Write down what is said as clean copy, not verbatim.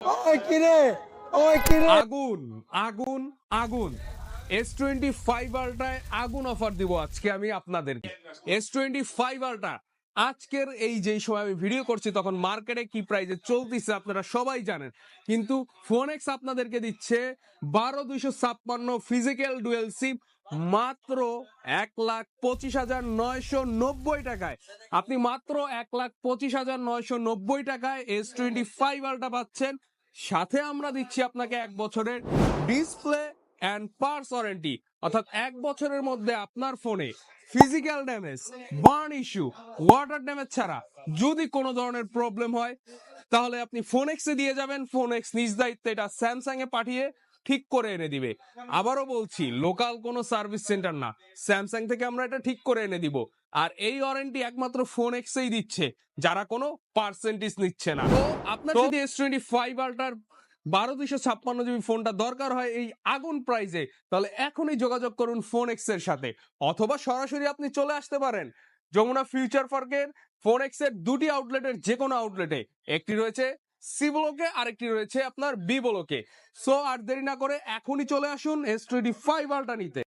ওই কিরে, ওই কিরে। আগুন আগুন আগুন S25 আল্ট্রায় আগুন অফার দিব আজকে আমি আপনাদেরকে। S25 আল্ট্রা আজকের এই যেই সময় আমি ভিডিও করছি তখন মার্কেটে কি প্রাইসে চলতেছে আপনারা সবাই জানেন, কিন্তু ফোনেক্স আপনাদেরকে দিচ্ছে 12,256 ফিজিক্যাল ডুয়েল সিম মাত্র 1,25,990 টাকায়। আপনি মাত্র 1,25,990 টাকায় S25 আল্ট্রা পাচ্ছেন। সাথে আমরা দিচ্ছি আপনাকে 1 বছরের ডিসপ্লে অ্যান্ড পার্টস ওয়ারেন্টি, অর্থাৎ 1 বছরের মধ্যে আপনার ফোনে physical damage, burn issue, water damage ছাড়া যদি কোনো ধরনের প্রবলেম হয় তাহলে আপনি ফোনেক্সে দিয়ে যাবেন, ফোনেক্স নিজ দায়িত্বে এটা স্যামসাং এ পাঠিয়ে ঠিক করে এনে দিবে। আবারও বলছি, লোকাল কোনো সার্ভিস সেন্টার না, স্যামসাং থেকে আমরা এটা ঠিক করে এনে দিব। আর এই ওয়ারেন্টি একমাত্র ফোনেক্সেই দিচ্ছে, যারা কোনো পার্সেন্টেজ নিচ্ছে না। তো আপনার যদি S25 আল্ট্রার 12,256 জিবি ফোনটা দরকার হয় এই আগুন প্রাইজে, তাহলে এখনই যোগাযোগ করুন ফোনেক্স এর সাথে, অথবা সরাসরি আপনি চলে আসতে পারেন যমুনা ফিউচার পার্কের ফোনেক্স এর দুটি আউটলেটের যে কোনো আউটলেটে। একটি রয়েছে সি ব্লকে, আরেকটি রয়েছে আপনার বি ব্লকে। সো আর দেরি না করে এখনই চলে আসুন S25 আল্ট্রা নিতে।